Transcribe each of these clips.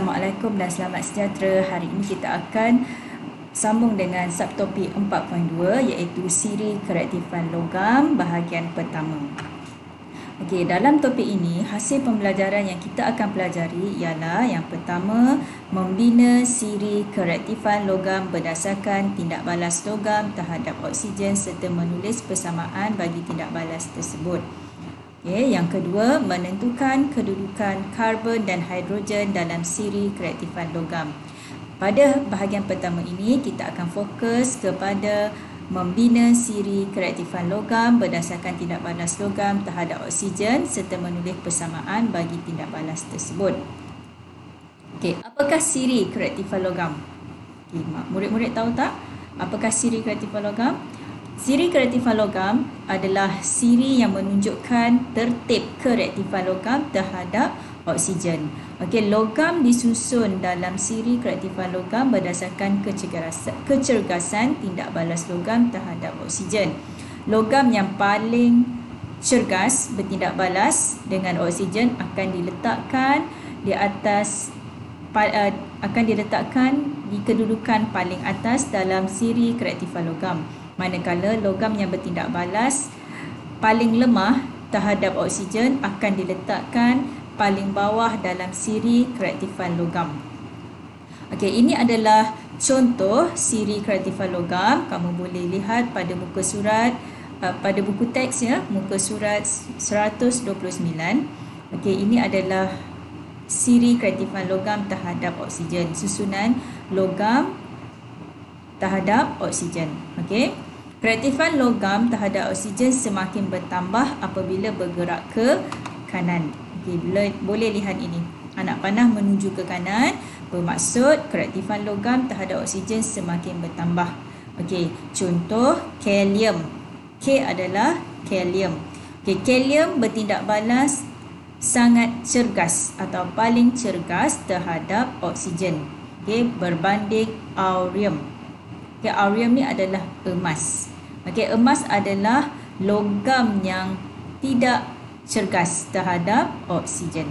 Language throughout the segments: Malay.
Assalamualaikum dan selamat sejahtera. Hari ini kita akan sambung dengan subtopik 4.2 iaitu siri kereaktifan logam bahagian pertama. Okey, dalam topik ini hasil pembelajaran yang kita akan pelajari ialah yang pertama, membina siri kereaktifan logam berdasarkan tindak balas logam terhadap oksigen serta menulis persamaan bagi tindak balas tersebut. Okay, yang kedua, menentukan kedudukan karbon dan hidrogen dalam siri kereaktifan logam. Pada bahagian pertama ini, kita akan fokus kepada membina siri kereaktifan logam berdasarkan tindak balas logam terhadap oksigen serta menulis persamaan bagi tindak balas tersebut. Okay, apakah siri kereaktifan logam? Okay, murid-murid tahu tak apakah siri kereaktifan logam? Siri kereaktifan logam adalah siri yang menunjukkan tertib kereaktifan logam terhadap oksigen. Okey, logam disusun dalam siri kereaktifan logam berdasarkan kecergasan tindak balas logam terhadap oksigen. Logam yang paling cergas bertindak balas dengan oksigen akan diletakkan di atas di kedudukan paling atas dalam siri kereaktifan logam. Manakala logam yang bertindak balas paling lemah terhadap oksigen akan diletakkan paling bawah dalam siri kereaktifan logam. Okey, ini adalah contoh siri kereaktifan logam. Kamu boleh lihat pada muka surat pada buku teks ya, muka surat 129. Okey, ini adalah siri kereaktifan logam terhadap oksigen, susunan logam terhadap oksigen. Okey. Kereaktifan logam terhadap oksigen semakin bertambah apabila bergerak ke kanan. Okey, boleh lihat ini. Anak panah menuju ke kanan bermaksud kereaktifan logam terhadap oksigen semakin bertambah. Okey, contoh kalium. K adalah kalium. Okey, kalium bertindak balas sangat cergas atau paling cergas terhadap oksigen. Okey, berbanding aurium. Okay, aurium ni adalah emas. Okay, emas adalah logam yang tidak cergas terhadap oksigen.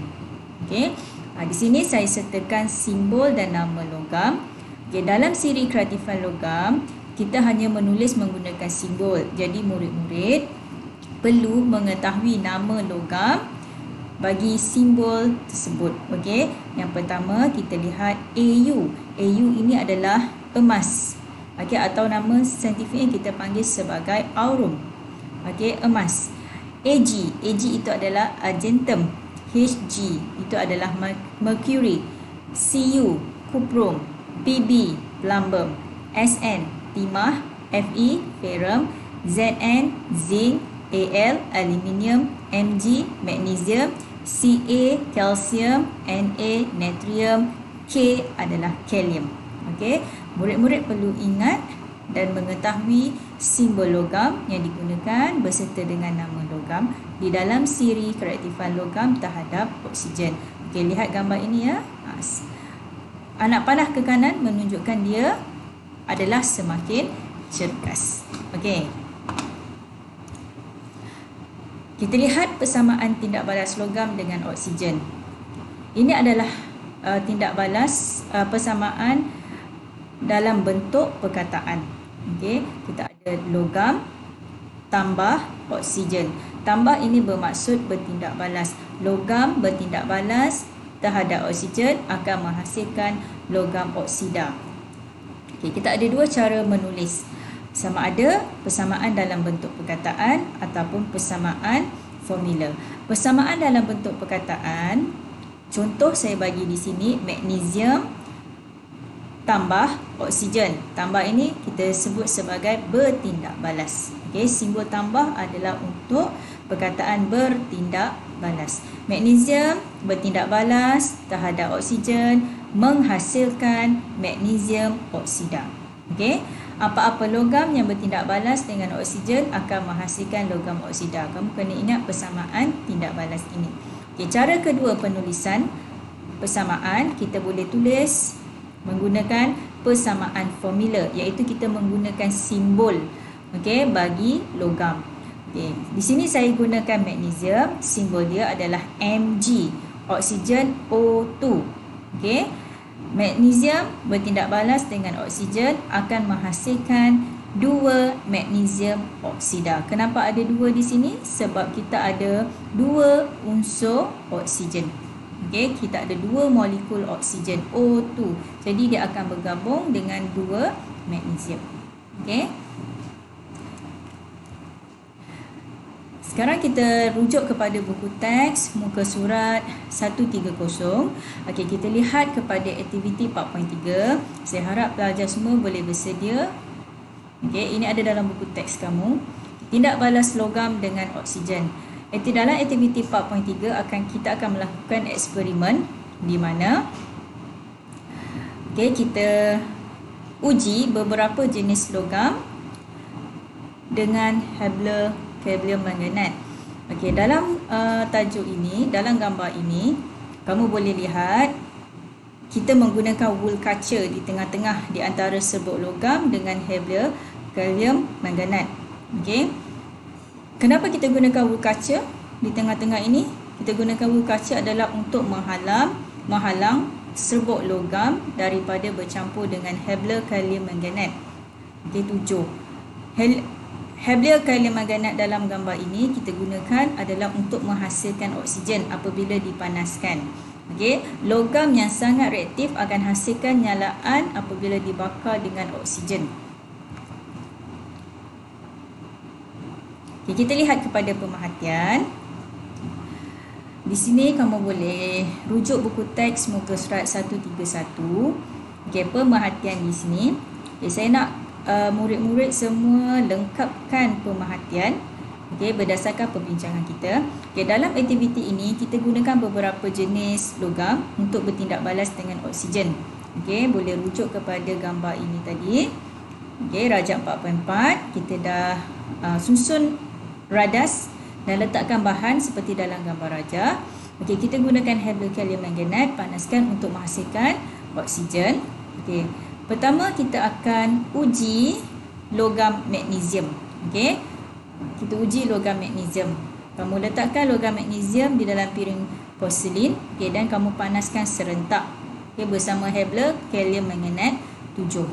Okay, di sini saya sertakan simbol dan nama logam. Okay, dalam siri kereaktifan logam, kita hanya menulis menggunakan simbol. Jadi murid-murid perlu mengetahui nama logam bagi simbol tersebut. Okay, yang pertama kita lihat AU. AU ini adalah emas. Okey, atau nama saintifiknya kita panggil sebagai aurum. Okey, emas. AG itu adalah argentum. HG itu adalah mercury. Cu cuprum. Pb plumbum. Sn timah. Fe ferrum. Zn zinc. Al aluminium. Mg magnesium. Ca calcium. Na natrium. K adalah kalium. Okey, murid-murid perlu ingat dan mengetahui simbol logam yang digunakan beserta dengan nama logam di dalam siri kereaktifan logam terhadap oksigen. Okey, lihat gambar ini ya. Anak panah ke kanan menunjukkan dia adalah semakin cergas. Okey. Kita lihat persamaan tindak balas logam dengan oksigen. Ini adalah tindak balas persamaan dalam bentuk perkataan. Okey, kita ada logam tambah oksigen. Tambah ini bermaksud bertindak balas. Logam bertindak balas terhadap oksigen akan menghasilkan logam oksida. Okey, kita ada dua cara menulis. Sama ada persamaan dalam bentuk perkataan ataupun persamaan formula. Persamaan dalam bentuk perkataan, contoh saya bagi di sini, magnesium tambah oksigen. Tambah ini kita sebut sebagai bertindak balas. Okey, simbol tambah adalah untuk perkataan bertindak balas. Magnesium bertindak balas terhadap oksigen menghasilkan magnesium oksida. Okey, apa-apa logam yang bertindak balas dengan oksigen akan menghasilkan logam oksida. Kamu kena ingat persamaan tindak balas ini. Okey, cara kedua penulisan persamaan kita boleh tulis menggunakan persamaan formula, iaitu kita menggunakan simbol bagi logam. Di sini saya gunakan magnesium, simbol dia adalah Mg, oksigen O2. Magnesium bertindak balas dengan oksigen akan menghasilkan 2 magnesium oksida. Kenapa ada 2 di sini? Sebab kita ada 2 unsur oksigen. Okey, kita ada 2 molekul oksigen O2. Jadi dia akan bergabung dengan 2 magnesium. Okey. Sekarang kita rujuk kepada buku teks muka surat 130. Okey, kita lihat kepada aktiviti 4.3. Saya harap pelajar semua boleh bersedia. Okey, ini ada dalam buku teks kamu. Tindak balas logam dengan oksigen. Dalam aktiviti 4.3 kita akan melakukan eksperimen di mana kita uji beberapa jenis logam dengan Hebler kalium manganat. Okey, dalam tajuk ini, dalam gambar ini, kamu boleh lihat kita menggunakan wool kaca di tengah-tengah di antara serbuk logam dengan Hebler kalium manganat. Okey. Kenapa kita gunakan wool kaca di tengah-tengah ini? Kita gunakan wool kaca adalah untuk menghalang serbuk logam daripada bercampur dengan Hebler kalium manganat. Okey, 7. Hebler kalium manganat dalam gambar ini kita gunakan adalah untuk menghasilkan oksigen apabila dipanaskan. Okey, logam yang sangat reaktif akan hasilkan nyalaan apabila dibakar dengan oksigen. Okey, kita lihat kepada pemerhatian. Di sini kamu boleh rujuk buku teks muka surat 131. Okey, pemerhatian di sini. Okey, saya nak murid-murid semua lengkapkan pemerhatian berdasarkan perbincangan kita. Dalam aktiviti ini kita gunakan beberapa jenis logam untuk bertindak balas dengan oksigen. Boleh rujuk kepada gambar ini tadi. Rajak 4.4 kita dah susun radas dan letakkan bahan seperti dalam gambar rajak. Kita gunakan Hebler kalium manganat, panaskan untuk menghasilkan oksigen. Pertama kita akan uji logam magnesium. Kita uji logam magnesium. Kamu letakkan logam magnesium di dalam piring porselin, dan kamu panaskan serentak bersama Hebler kalium manganat 7.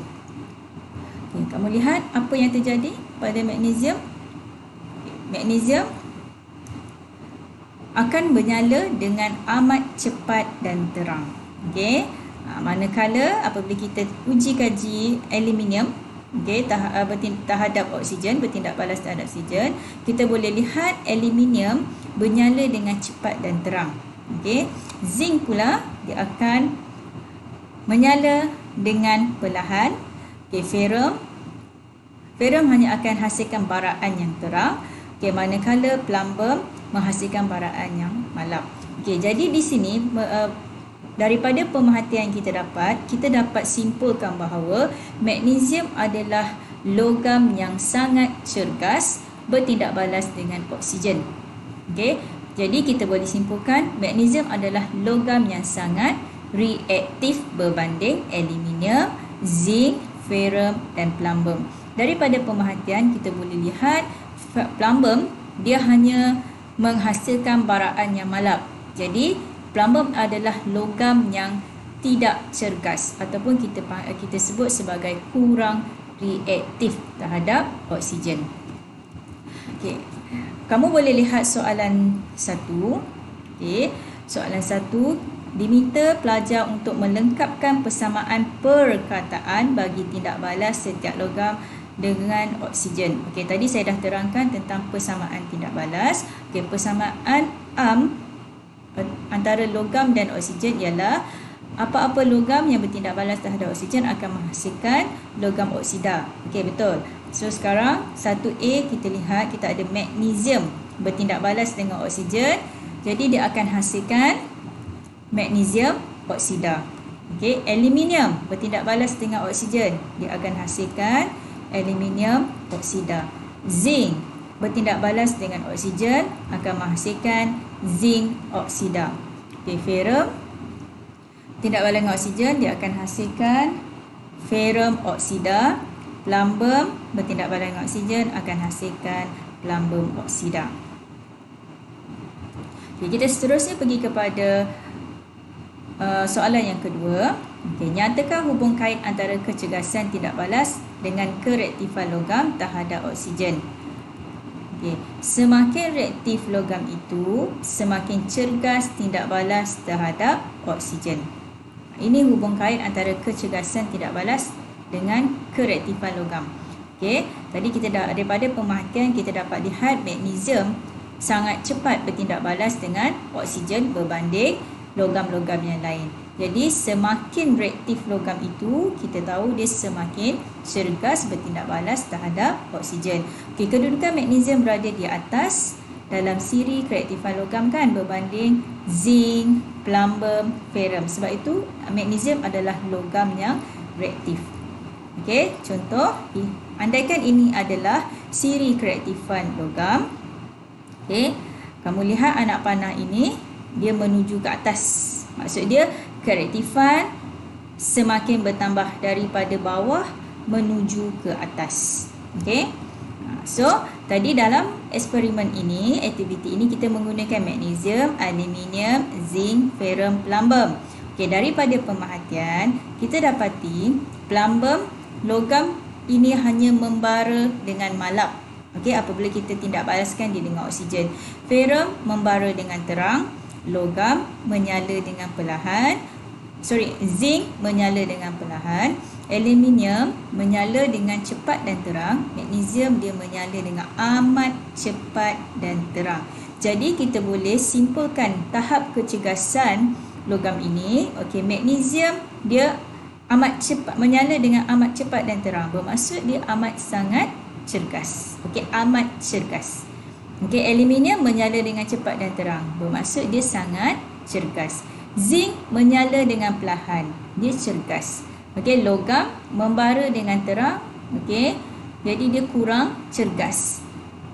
Kamu lihat apa yang terjadi pada magnesium. Magnesium akan menyala dengan amat cepat dan terang. Manakala apabila kita uji kaji aluminium terhadap oksigen, bertindak balas terhadap oksigen, kita boleh lihat aluminium menyala dengan cepat dan terang. Zinc pula dia akan menyala dengan perlahan. Ferrum hanya akan hasilkan baraan yang terang, manakala plumbum menghasilkan baraan yang malap. Jadi di sini daripada pemerhatian kita dapat simpulkan bahawa magnesium adalah logam yang sangat cergas bertindak balas dengan oksigen. Jadi kita boleh simpulkan magnesium adalah logam yang sangat reaktif berbanding aluminium, zinc, ferrum dan plumbum. Daripada pemerhatian kita boleh lihat plumbum dia hanya menghasilkan baraan yang malap. Jadi plumbum adalah logam yang tidak cergas ataupun kita sebut sebagai kurang reaktif terhadap oksigen. Kamu boleh lihat soalan 1. Soalan 1 diminta pelajar untuk melengkapkan persamaan perkataan bagi tindak balas setiap logam dengan oksigen. Tadi saya dah terangkan tentang persamaan tindak balas. Persamaan antara logam dan oksigen ialah apa-apa logam yang bertindak balas terhadap oksigen akan menghasilkan logam oksida. Betul. So sekarang 1A kita lihat kita ada magnesium bertindak balas dengan oksigen. Jadi dia akan hasilkan magnesium oksida. Aluminium bertindak balas dengan oksigen, dia akan hasilkan aluminium oksida. Zinc bertindak balas dengan oksigen akan menghasilkan zinc oksida. Ferrum tindak balas dengan oksigen, dia akan hasilkan ferrum oksida. Plumbum bertindak balas dengan oksigen akan hasilkan plumbum oksida. Kita seterusnya pergi kepada Soalan yang kedua, nyatakan hubung kait antara kecergasan tindak balas dengan kereaktifan logam terhadap oksigen. Semakin reaktif logam itu, semakin cergas tindak balas terhadap oksigen. Ini hubung kait antara kecergasan tindak balas dengan kereaktifan logam. Tadi kita daripada pemerhatian kita dapat lihat magnesium sangat cepat bertindak balas dengan oksigen berbanding logam-logam yang lain. Jadi semakin reaktif logam itu, kita tahu dia semakin cergas bertindak balas terhadap oksigen. Kedudukan magnesium berada di atas dalam siri kereaktifan logam kan, berbanding zinc, plumbum, ferrum. Sebab itu magnesium adalah logam yang reaktif. Contoh, andaikan ini adalah siri kereaktifan logam. Kamu lihat anak panah ini, dia menuju ke atas. Maksud dia kereaktifan semakin bertambah daripada bawah menuju ke atas. So, tadi dalam eksperimen ini, aktiviti ini kita menggunakan magnesium, aluminium, zinc, ferrum, plumbum. Daripada pemerhatian, kita dapati plumbum, logam ini hanya membara dengan malap. Apabila kita tindak balaskan dia dengan oksigen. Ferrum membara dengan terang, logam menyala dengan perlahan. Zinc menyala dengan perlahan, aluminium menyala dengan cepat dan terang, magnesium dia menyala dengan amat cepat dan terang. Jadi kita boleh simpulkan tahap kecergasan logam ini. Magnesium dia amat cepat, menyala dengan amat cepat dan terang, bermaksud dia amat sangat cergas. Amat cergas. Aluminium menyala dengan cepat dan terang, bermaksud dia sangat cergas. Zinc menyala dengan perlahan, dia cergas. Logam membara dengan terang, jadi dia kurang cergas.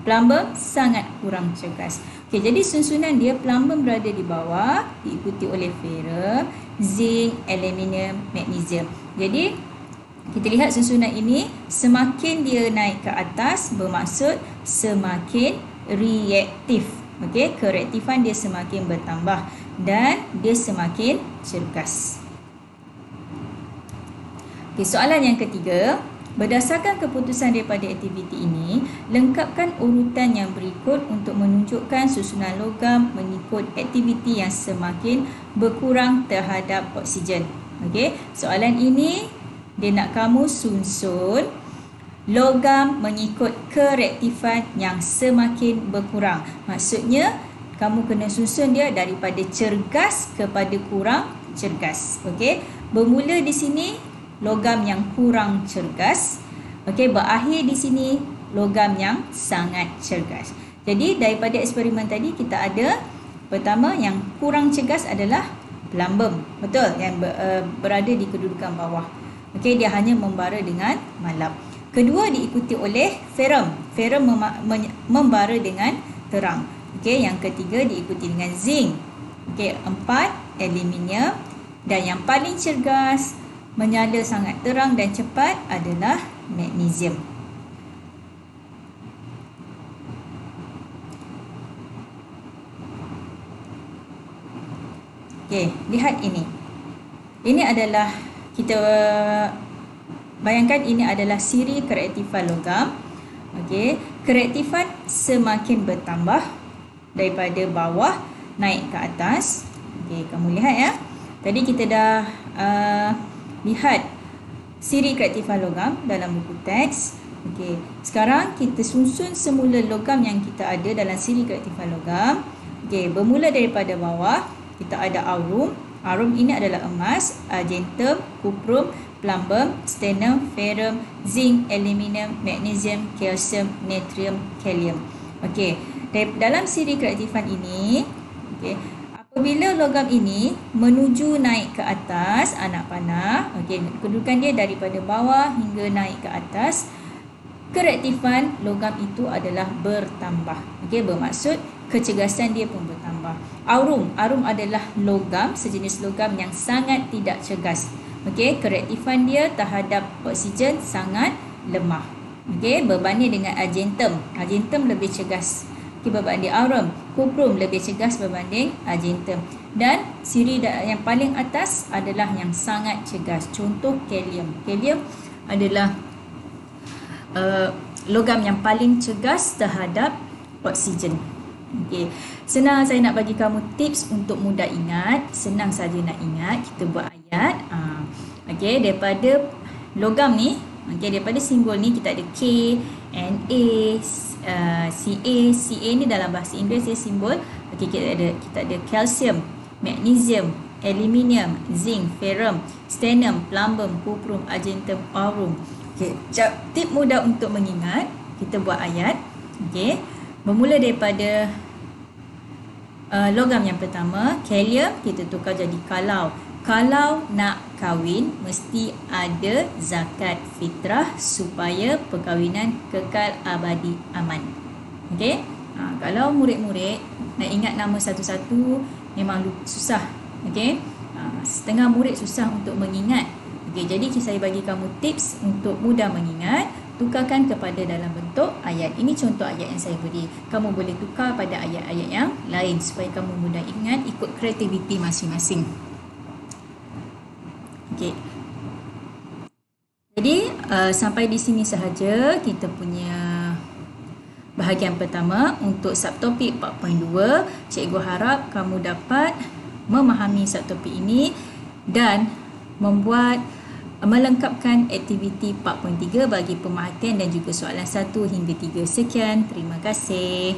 Plumbum sangat kurang cergas. Jadi susunan dia, plumbum berada di bawah, diikuti oleh ferrum, zinc, aluminium, magnesium. Jadi kita lihat susunan ini, semakin dia naik ke atas, bermaksud semakin reaktif. Kereaktifan dia semakin bertambah dan dia semakin cergas. Soalan yang ketiga, berdasarkan keputusan daripada aktiviti ini, lengkapkan urutan yang berikut untuk menunjukkan susunan logam mengikut aktiviti yang semakin berkurang terhadap oksigen. Soalan ini dia nak kamu susun logam mengikut kereaktifan yang semakin berkurang. Maksudnya kamu kena susun dia daripada cergas kepada kurang cergas. Bermula di sini logam yang kurang cergas. Berakhir di sini logam yang sangat cergas. Jadi daripada eksperimen tadi kita ada pertama yang kurang cergas adalah plumbum. Betul, yang berada di kedudukan bawah. Dia hanya membara dengan malap. Kedua diikuti oleh ferrum. Ferrum membara dengan terang. Yang ketiga diikuti dengan zinc. Empat, aluminium. Dan yang paling cergas, menyala sangat terang dan cepat adalah magnesium. Lihat ini. Ini adalah kita bayangkan ini adalah siri kereaktifan logam. Kereaktifan semakin bertambah daripada bawah naik ke atas. Kamu lihat ya. Tadi kita dah lihat siri kereaktifan logam dalam buku teks. Sekarang kita susun semula logam yang kita ada dalam siri kereaktifan logam. Bermula daripada bawah, kita ada aurum. Aurum ini adalah emas, argentum, cuprum, plumbum, stannum, ferrum, zinc, aluminium, magnesium, calcium, natrium, kalium. Dalam siri kereaktifan ini, apabila logam ini menuju naik ke atas anak panah, kedudukan dia daripada bawah hingga naik ke atas, kereaktifan logam itu adalah bertambah. Bermaksud kecergasan dia pun bertambah. Aurum adalah logam, sejenis logam yang sangat tidak cergas. Kereaktifan dia terhadap oksigen sangat lemah. Berbanding dengan argentum. Argentum lebih cergas. berbanding aurum. Cuprum lebih cegas berbanding argentum. Dan siri yang paling atas adalah yang sangat cegas. Contoh kalium. Kalium adalah logam yang paling cegas terhadap oksigen. Okey. Senang saya nak bagi kamu tips untuk mudah ingat. Senang saja nak ingat. Kita buat ayat. Okey, daripada logam ni, okey, daripada simbol ni kita ada K, Na, Ca ni dalam bahasa Inggeris dia simbol. Okey, kita ada calcium, magnesium, aluminium, zinc, ferrum, stannum, plumbum, cuprum, argentum, aurum. Okey, tip mudah untuk mengingat. Kita buat ayat. Okey. Bermula daripada logam yang pertama, kalium, kita tukar jadi kalau. Kalau nak kahwin, mesti ada zakat fitrah supaya perkahwinan kekal abadi aman. Okey? Kalau murid-murid nak ingat nama satu-satu, memang susah. Okey? Setengah murid susah untuk mengingat. Okey, jadi saya bagi kamu tips untuk mudah mengingat. Tukarkan kepada dalam bentuk ayat. Ini contoh ayat yang saya beri. Kamu boleh tukar pada ayat-ayat yang lain supaya kamu mudah ingat ikut kreativiti masing-masing. Okey. Jadi sampai di sini sahaja kita punya bahagian pertama untuk subtopik 4.2. Cikgu harap kamu dapat memahami subtopik ini dan melengkapkan aktiviti 4.3 bagi pemerhatian dan juga soalan 1 hingga 3. Sekian, terima kasih.